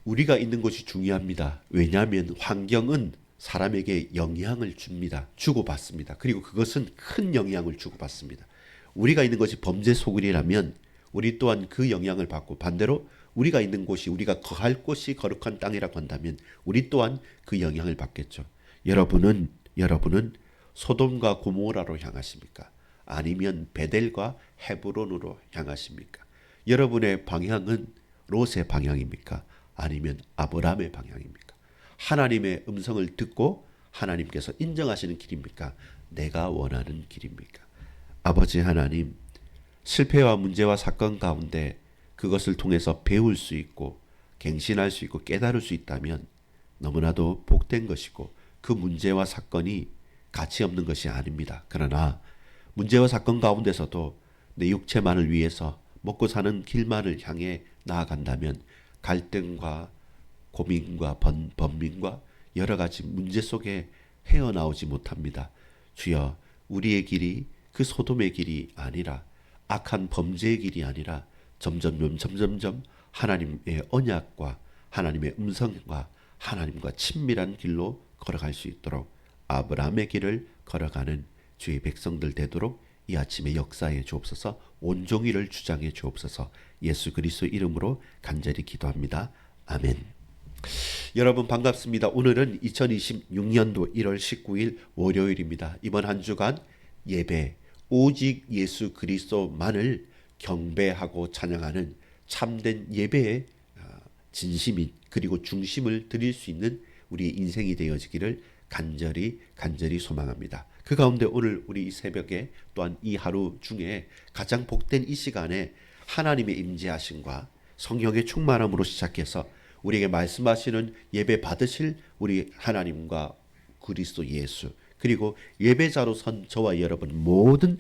우리가 있는 곳이 중요합니다. 왜냐하면 환경은 사람에게 영향을 줍니다. 주고받습니다. 그리고 그것은 큰 영향을 주고받습니다. 우리가 있는 것이 범죄 소굴이라면 우리 또한 그 영향을 받고, 반대로 우리가 있는 곳이, 우리가 거할 곳이 거룩한 땅이라고 한다면 우리 또한 그 영향을 받겠죠. 여러분은 소돔과 고모라로 향하십니까? 아니면 베델과 헤브론으로 향하십니까? 여러분의 방향은 롯의 방향입니까? 아니면 아브라함의 방향입니까? 하나님의 음성을 듣고 하나님께서 인정하시는 길입니까? 내가 원하는 길입니까? 아버지 하나님, 실패와 문제와 사건 가운데 그것을 통해서 배울 수 있고 갱신할 수 있고 깨달을 수 있다면 너무나도 복된 것이고, 그 문제와 사건이 가치 없는 것이 아닙니다. 그러나 문제와 사건 가운데서도 내 육체만을 위해서 먹고 사는 길만을 향해 나아간다면 갈등과 고민과 번민과 여러 가지 문제 속에 헤어나오지 못합니다. 주여, 우리의 길이 그 소돔의 길이 아니라, 악한 범죄의 길이 아니라 점점점 하나님의 언약과 하나님의 음성과 하나님과 친밀한 길로 걸어갈 수 있도록 아브라함의 길을 걸어가는 주의 백성들 되도록 이 아침에 역사해 주옵소서. 온종일을 주장해 주옵소서. 예수 그리스도 이름으로 간절히 기도합니다. 아멘. 여러분 반갑습니다. 오늘은 2026년도 1월 19일 월요일입니다. 이번 한 주간 예배, 오직 예수 그리스도만을 경배하고 찬양하는 참된 예배의 진심이, 그리고 중심을 드릴 수 있는 우리의 인생이 되어지기를 간절히 소망합니다. 그 가운데 오늘 우리 이 새벽에 또한 이 하루 중에 가장 복된 이 시간에 하나님의 임재하심과 성령의 충만함으로 시작해서 우리에게 말씀하시는 예배 받으실 우리 하나님과 그리스도 예수, 그리고 예배자로 선 저와 여러분 모든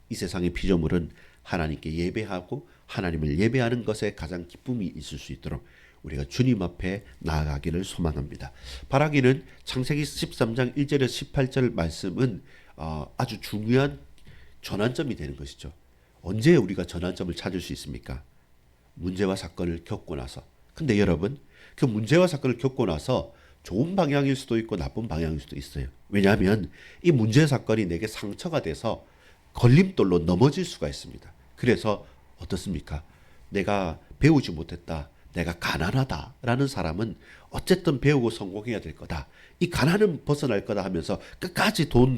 이 세상의 피조물은 하나님께 예배하고 하나님을 예배하는 것에 가장 기쁨이 있을 수 있도록 우리가 주님 앞에 나아가기를 소망합니다. 바라기는 창세기 13장 1절에서 18절 말씀은 아주 중요한 전환점이 되는 것이죠. 언제 우리가 전환점을 찾을 수 있습니까? 문제와 사건을 겪고 나서. 근데 여러분, 그 문제와 사건을 겪고 나서 좋은 방향일 수도 있고 나쁜 방향일 수도 있어요. 왜냐하면 이 문제 사건이 내게 상처가 돼서 걸림돌로 넘어질 수가 있습니다. 그래서 어떻습니까? 내가 배우지 못했다, 내가 가난하다라는 사람은 어쨌든 배우고 성공해야 될 거다, 이 가난은 벗어날 거다 하면서 끝까지 돈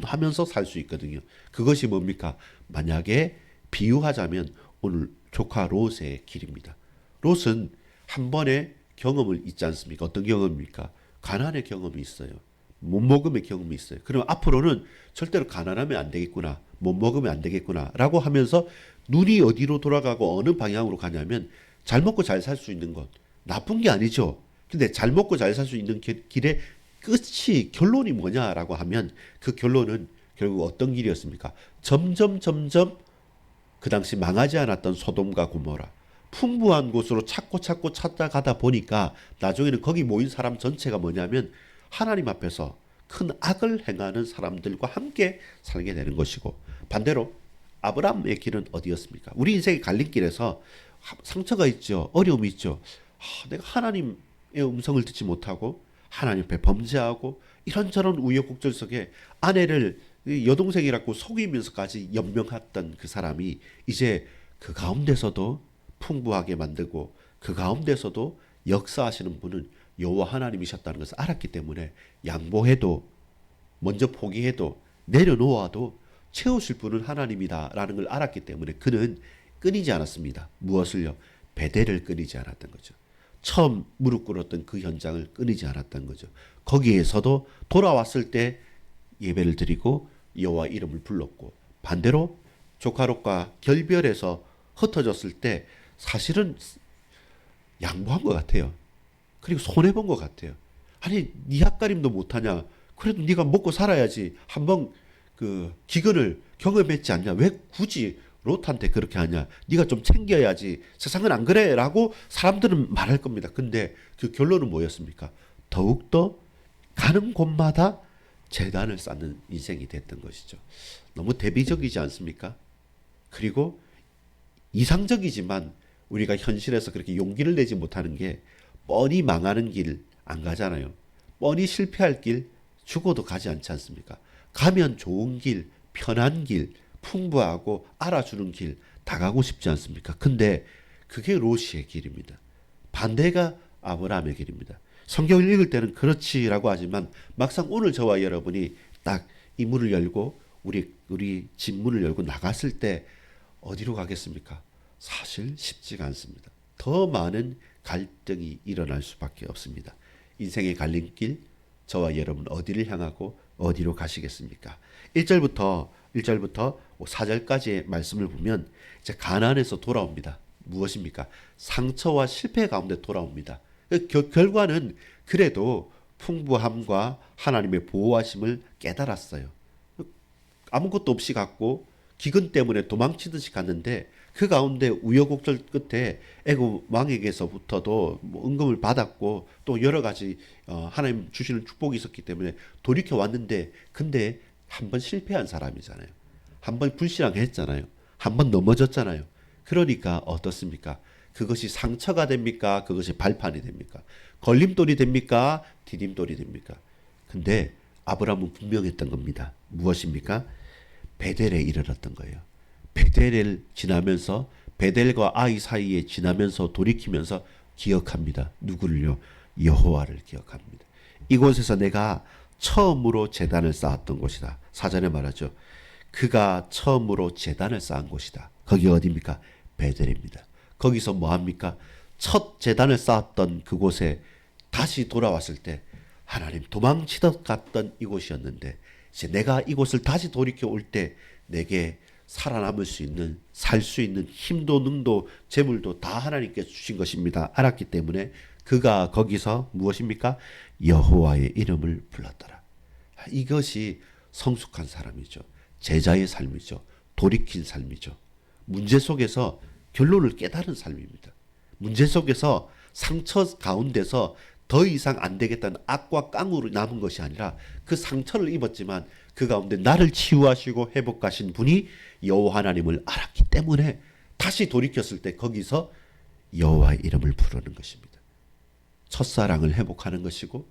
하면서 살 수 있거든요. 그것이 뭡니까? 만약에 비유하자면 오늘 조카 롯의 길입니다. 롯은 한 번의 경험을 잊지 않습니까? 어떤 경험입니까? 가난의 경험이 있어요. 못 먹음의 경험이 있어요. 그럼 앞으로는 절대로 가난하면 안 되겠구나, 못 먹으면 안 되겠구나 라고 하면서 눈이 어디로 돌아가고 어느 방향으로 가냐면 잘 먹고 잘 살 수 있는 것, 나쁜 게 아니죠. 근데 잘 먹고 잘 살 수 있는 길의 끝이, 결론이 뭐냐라고 하면 그 결론은 결국 어떤 길이었습니까? 점점 그 당시 망하지 않았던 소돔과 고모라, 풍부한 곳으로 찾고 찾아가다 보니까 나중에는 거기 모인 사람 전체가 뭐냐면 하나님 앞에서 큰 악을 행하는 사람들과 함께 살게 되는 것이고, 반대로 아브라함의 길은 어디였습니까? 우리 인생의 갈림길에서 상처가 있죠. 어려움이 있죠. 내가 하나님의 음성을 듣지 못하고 하나님 앞에 범죄하고 이런저런 우여곡절 속에 아내를 여동생이라고 속이면서까지 연명했던 그 사람이 이제 그 가운데서도 풍부하게 만들고 그 가운데서도 역사하시는 분은 여호와 하나님이셨다는 것을 알았기 때문에 양보해도, 먼저 포기해도, 내려놓아도 채우실 분은 하나님이다라는 걸 알았기 때문에 그는 끊이지 않았습니다. 무엇을요? 베델을 끊이지 않았던 거죠. 처음 무릎 꿇었던 그 현장을 끊이지 않았던 거죠. 거기에서도 돌아왔을 때 예배를 드리고 여호와 이름을 불렀고, 반대로 조카 롯과 결별해서 흩어졌을 때 사실은 양보한 것 같아요. 그리고 손해본 것 같아요. 아니, 네 앞가림도 못하냐? 그래도 네가 먹고 살아야지. 한번 그 기근을 경험했지 않냐? 왜 굳이 롯한테 그렇게 하냐? 네가 좀 챙겨야지. 세상은 안 그래? 라고 사람들은 말할 겁니다. 근데 그 결론은 뭐였습니까? 더욱더 가는 곳마다 재단을 쌓는 인생이 됐던 것이죠. 너무 대비적이지 않습니까? 그리고 이상적이지만 우리가 현실에서 그렇게 용기를 내지 못하는 게 뻔히 망하는 길 안 가잖아요. 뻔히 실패할 길 죽어도 가지 않지 않습니까? 가면 좋은 길, 편한 길, 풍부하고 알아주는 길 다 가고 싶지 않습니까? 근데 그게 롯의 길입니다. 반대가 아브라함의 길입니다. 성경을 읽을 때는 그렇지라고 하지만 막상 오늘 저와 여러분이 딱 이 문을 열고 우리 집 문을 열고 나갔을 때 어디로 가겠습니까? 사실 쉽지가 않습니다. 더 많은 갈등이 일어날 수밖에 없습니다. 인생의 갈림길, 저와 여러분 어디를 향하고 어디로 가시겠습니까? 1절부터 4절까지의 말씀을 보면 이제 가나안에서 돌아옵니다. 무엇입니까? 상처와 실패 가운데 돌아옵니다. 결과는 그래도 풍부함과 하나님의 보호하심을 깨달았어요. 아무것도 없이 갔고 기근 때문에 도망치듯이 갔는데 그 가운데 우여곡절 끝에 애굽 왕에게서부터도 뭐 은금을 받았고 또 여러 가지 하나님 주시는 축복이 있었기 때문에 돌이켜 왔는데 근데 한 번 실패한 사람이잖아요. 한 번 불신앙했잖아요. 한 번 넘어졌잖아요. 그러니까 어떻습니까? 그것이 상처가 됩니까? 그것이 발판이 됩니까? 걸림돌이 됩니까? 디딤돌이 됩니까? 근데 아브라함은 분명했던 겁니다. 무엇입니까? 베델에 이르렀던 거예요. 베델을 지나면서 베델과 아이 사이에 지나면서 돌이키면서 기억합니다. 누구를요? 여호와를 기억합니다. 이곳에서 내가 처음으로 제단을 쌓았던 곳이다. 사전에 말하죠. 그가 처음으로 제단을 쌓은 곳이다. 거기 어디입니까? 베델입니다. 거기서 뭐합니까? 첫 제단을 쌓았던 그곳에 다시 돌아왔을 때 하나님 도망치듯 갔던 이곳이었는데 이제 내가 이곳을 다시 돌이켜 올 때 내게 살아남을 수 있는 살 수 있는 힘도 능도 재물도 다 하나님께 주신 것입니다. 알았기 때문에 그가 거기서 무엇입니까? 여호와의 이름을 불렀더라. 이것이 성숙한 사람이죠. 제자의 삶이죠. 돌이킨 삶이죠. 문제 속에서 결론을 깨달은 삶입니다. 문제 속에서 상처 가운데서 더 이상 안 되겠다는 악과 깡으로 남은 것이 아니라 그 상처를 입었지만 그 가운데 나를 치유하시고 회복하신 분이 여호와 하나님을 알았기 때문에 다시 돌이켰을 때 거기서 여호와의 이름을 부르는 것입니다. 첫사랑을 회복하는 것이고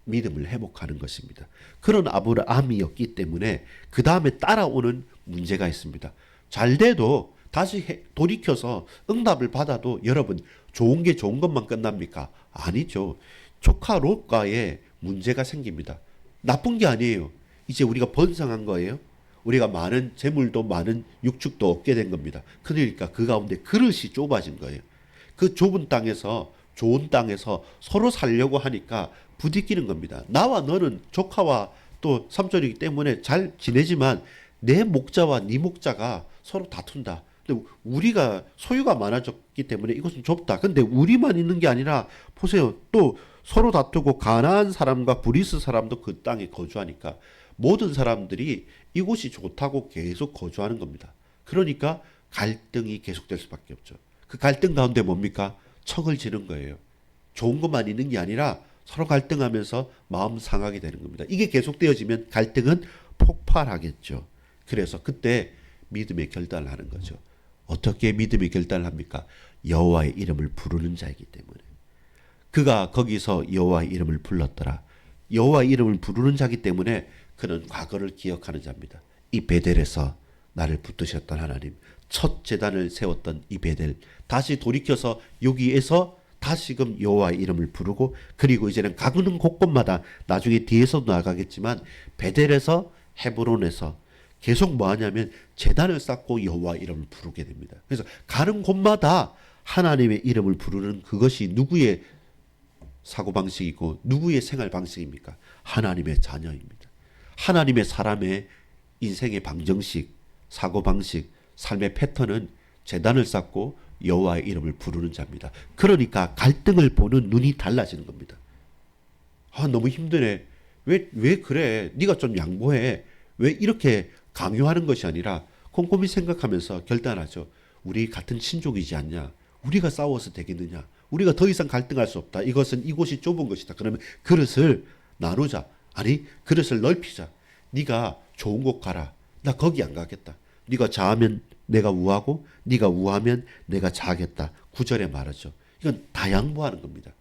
믿음을 회복하는 것입니다. 그런 아브라함이었기 때문에 그 다음에 따라오는 문제가 있습니다. 잘 돼도 다시 돌이켜서 응답을 받아도 여러분 좋은 게 좋은 것만 끝납니까? 아니죠. 조카 롯과의 문제가 생깁니다. 나쁜 게 아니에요. 이제 우리가 번성한 거예요. 우리가 많은 재물도 많은 육축도 얻게 된 겁니다. 그러니까 그 가운데 그릇이 좁아진 거예요. 그 좁은 땅에서 좋은 땅에서 서로 살려고 하니까 부딪히는 겁니다. 나와 너는 조카와 또 삼촌이기 때문에 잘 지내지만 내 목자와 네 목자가 서로 다툰다. 근데 우리가 소유가 많아졌기 때문에 이것은 좁다. 근데 우리만 있는 게 아니라 보세요. 또 서로 다투고 가나안 사람과 브리스 사람도 그 땅에 거주하니까 모든 사람들이 이곳이 좋다고 계속 거주하는 겁니다. 그러니까 갈등이 계속될 수밖에 없죠. 그 갈등 가운데 뭡니까? 척을 지는 거예요. 좋은 것만 있는 게 아니라 서로 갈등하면서 마음 상하게 되는 겁니다. 이게 계속되어지면 갈등은 폭발하겠죠. 그래서 그때 믿음의 결단을 하는 거죠. 어떻게 믿음의 결단을 합니까? 여호와의 이름을 부르는 자이기 때문에. 그가 거기서 여호와의 이름을 불렀더라. 여호와의 이름을 부르는 자이기 때문에 그는 과거를 기억하는 자입니다. 이 베델에서 나를 붙드셨던 하나님, 첫 제단을 세웠던 이 베델, 다시 돌이켜서 여기에서 다시금 여호와의 이름을 부르고 그리고 이제는 가는 곳곳마다 나중에 뒤에서도 나가겠지만 베델에서 헤브론에서 계속 뭐 하냐면 제단을 쌓고 여호와 이름을 부르게 됩니다. 그래서 가는 곳마다 하나님의 이름을 부르는 그것이 누구의 사고방식이고 누구의 생활방식입니까? 하나님의 자녀입니다. 하나님의 사람의 인생의 방정식, 사고방식, 삶의 패턴은 제단을 쌓고 여호와의 이름을 부르는 자입니다. 그러니까 갈등을 보는 눈이 달라지는 겁니다. 아, 너무 힘드네. 왜 그래? 네가 좀 양보해. 왜 이렇게 강요하는 것이 아니라 꼼꼼히 생각하면서 결단하죠. 우리 같은 친족이지 않냐? 우리가 싸워서 되겠느냐? 우리가 더 이상 갈등할 수 없다. 이것은 이곳이 좁은 것이다. 그러면 그릇을 나누자. 아니, 그릇을 넓히자. 네가 좋은 곳 가라. 나 거기 안 가겠다. 네가 좌하면 내가 우하고 네가 우하면 내가 좌하겠다. 구절에 말하죠. 이건 다 양보하는 겁니다.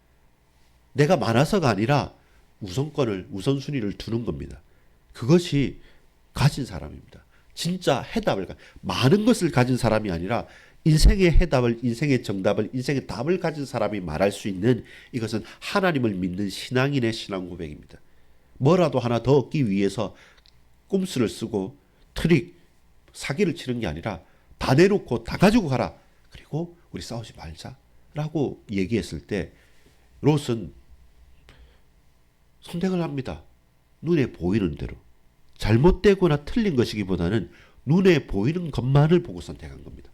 내가 많아서가 아니라 우선순위를 두는 겁니다. 그것이 가진 사람입니다. 진짜 많은 것을 가진 사람이 아니라 인생의 해답을, 인생의 정답을, 인생의 답을 가진 사람이 말할 수 있는, 이것은 하나님을 믿는 신앙인의 신앙 고백입니다. 뭐라도 하나 더 얻기 위해서 꼼수를 쓰고 사기를 치는 게 아니라 다 내놓고 다 가지고 가라. 그리고 우리 싸우지 말자라고 얘기했을 때 롯은 선택을 합니다. 눈에 보이는 대로. 잘못되거나 틀린 것이기보다는 눈에 보이는 것만을 보고 선택한 겁니다.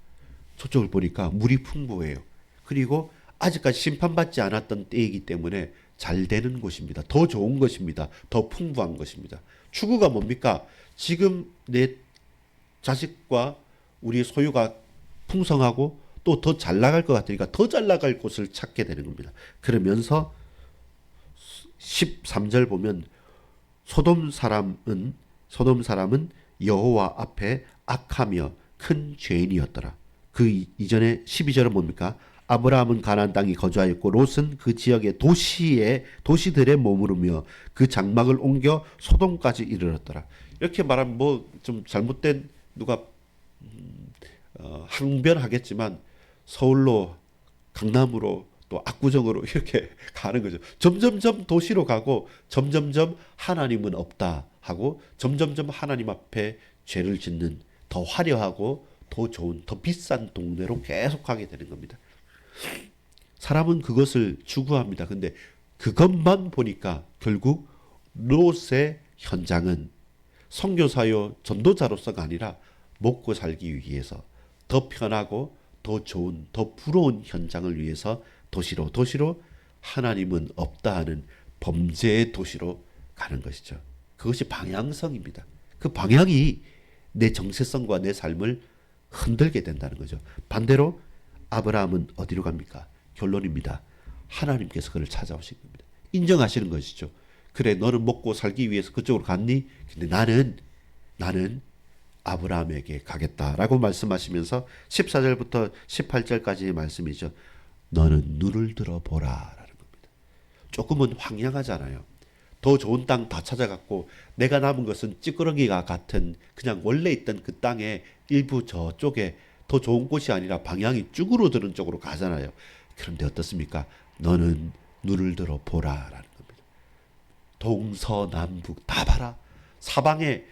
저쪽을 보니까 물이 풍부해요. 그리고 아직까지 심판받지 않았던 때이기 때문에 잘 되는 곳입니다. 더 좋은 것입니다. 더 풍부한 것입니다. 추구가 뭡니까? 지금 내 자식과 우리의 소유가 풍성하고 또 더 잘 나갈 것 같으니까 더 잘 나갈 곳을 찾게 되는 겁니다. 그러면서 13절 보면 소돔 사람은 여호와 앞에 악하며 큰 죄인이었더라. 그 이전에 12절은 뭡니까? 아브라함은 가나안 땅에 거주하였고 롯은 그 지역의 도시들에 머무르며 그 장막을 옮겨 소돔까지 이르렀더라. 이렇게 말하면 뭐 좀 잘못된 누가 항변하겠지만 서울로, 강남으로, 또 압구정으로 이렇게 가는 거죠. 점점점 도시로 가고 점점점 하나님은 없다 하고 점점점 하나님 앞에 죄를 짓는 더 화려하고 더 좋은, 더 비싼 동네로 계속 가게 되는 겁니다. 사람은 그것을 추구합니다. 근데 그것만 보니까 결국 롯의 현장은 선교사요 전도자로서가 아니라 먹고 살기 위해서 더 편하고 더 좋은, 더 부러운 현장을 위해서 도시로 하나님은 없다 하는 범죄의 도시로 가는 것이죠. 그것이 방향성입니다. 그 방향이 내 정체성과 내 삶을 흔들게 된다는 거죠. 반대로 아브라함은 어디로 갑니까? 결론입니다. 하나님께서 그를 찾아오신 겁니다. 인정하시는 것이죠. 그래, 너는 먹고 살기 위해서 그쪽으로 갔니? 근데 나는 아브라함에게 가겠다라고 말씀하시면서 14절부터 18절까지의 말씀이죠. 너는 눈을 들어보라라는 겁니다. 조금은 황량하잖아요. 더 좋은 땅 다 찾아갔고 내가 남은 것은 찌끄러기가 같은 그냥 원래 있던 그 땅의 일부 저쪽에 더 좋은 곳이 아니라 방향이 쭈그러 드는 쪽으로 가잖아요. 그런데 어떻습니까? 너는 눈을 들어보라라는 겁니다. 동서남북 다 봐라. 사방에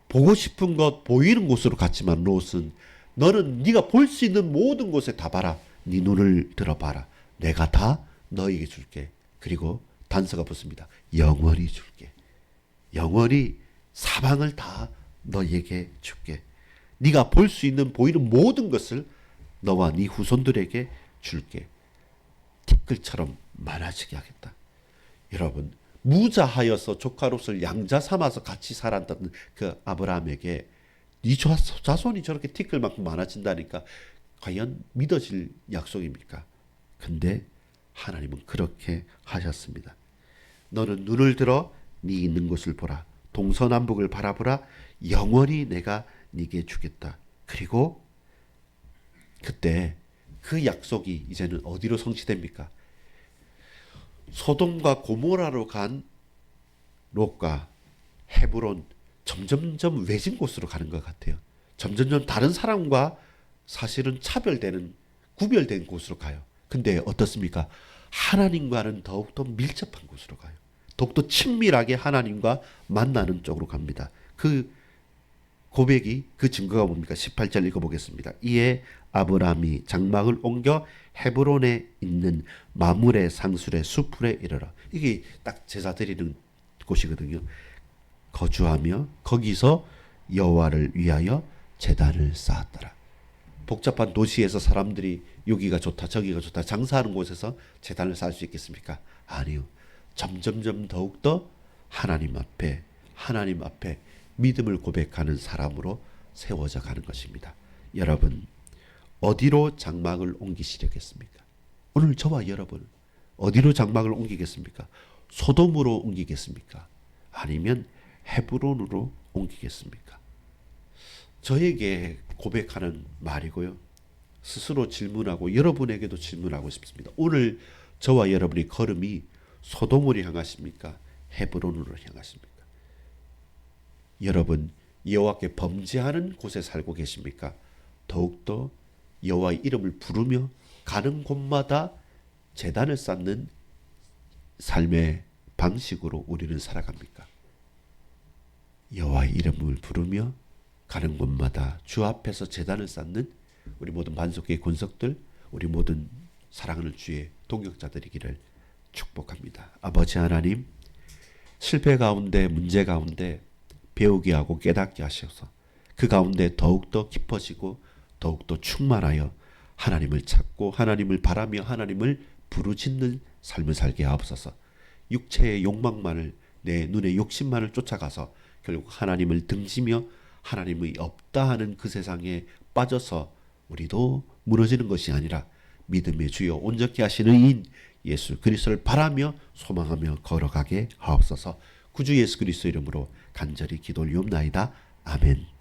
보고 싶은 것 보이는 곳으로 갔지만 롯은 너는 네가 볼 수 있는 모든 곳에 다 봐라. 네 눈을 들어봐라. 내가 다 너에게 줄게. 그리고 단서가 붙습니다. 영원히 줄게. 영원히 사방을 다 너에게 줄게. 네가 볼 수 있는 보이는 모든 것을 너와 네 후손들에게 줄게. 티끌처럼 많아지게 하겠다. 여러분, 무자하여서 조카 롯을 양자 삼아서 같이 살았던 그 아브라함에게 네 자손이 저렇게 티끌만큼 많아진다니까 과연 믿어질 약속입니까? 근데 하나님은 그렇게 하셨습니다. 너는 눈을 들어 네 있는 곳을 보라. 동서남북을 바라보라. 영원히 내가 네게 주겠다. 그리고 그때 그 약속이 이제는 어디로 성취됩니까? 소돔과 고모라로 간 롯과 헤브론, 점점점 외진 곳으로 가는 것 같아요. 점점점 다른 사람과 사실은 구별된 곳으로 가요. 근데 어떻습니까? 하나님과는 더욱더 밀접한 곳으로 가요. 더욱더 친밀하게 하나님과 만나는 쪽으로 갑니다. 그 고백이, 그 증거가 뭡니까? 18절 읽어보겠습니다. 이에 아브라함이 장막을 옮겨 헤브론에 있는 마므레 상술의 수풀에 이르러. 이게 딱 제사 드리는 곳이거든요. 거주하며 거기서 여호와를 위하여 제단을 쌓았더라. 복잡한 도시에서 사람들이 여기가 좋다 저기가 좋다 장사하는 곳에서 제단을 쌓을 수 있겠습니까? 아니요. 점점점 더욱더 하나님 앞에 믿음을 고백하는 사람으로 세워져 가는 것입니다. 여러분, 어디로 장막을 옮기시려겠습니까? 오늘 저와 여러분 어디로 장막을 옮기겠습니까? 소돔으로 옮기겠습니까? 아니면 헤브론으로 옮기겠습니까? 저에게 고백하는 말이고요. 스스로 질문하고 여러분에게도 질문하고 싶습니다. 오늘 저와 여러분의 걸음이 소돔으로 향하십니까? 헤브론으로 향하십니까? 여러분 여호와께 범죄하는 곳에 살고 계십니까? 더욱더 여호와의 이름을 부르며 가는 곳마다 제단을 쌓는 삶의 방식으로 우리는 살아갑니까? 여호와의 이름을 부르며 가는 곳마다 주 앞에서 제단을 쌓는 우리 모든 반석의 군석들, 우리 모든 사랑하는 주의 동역자들이기를 축복합니다. 아버지 하나님, 실패 가운데 문제 가운데 배우게 하고 깨닫게 하셔서 그 가운데 더욱더 깊어지고 더욱더 충만하여 하나님을 찾고 하나님을 바라며 하나님을 부르짖는 삶을 살게 하옵소서. 육체의 욕망만을, 내 눈의 욕심만을 쫓아가서 결국 하나님을 등지며 하나님의 없다 하는 그 세상에 빠져서 우리도 무너지는 것이 아니라 믿음의 주여 온전케 하시는 이인 예수 그리스도를 바라며 소망하며 걸어가게 하옵소서. 구주 예수 그리스도 이름으로 간절히 기도 올리옵나이다. 아멘.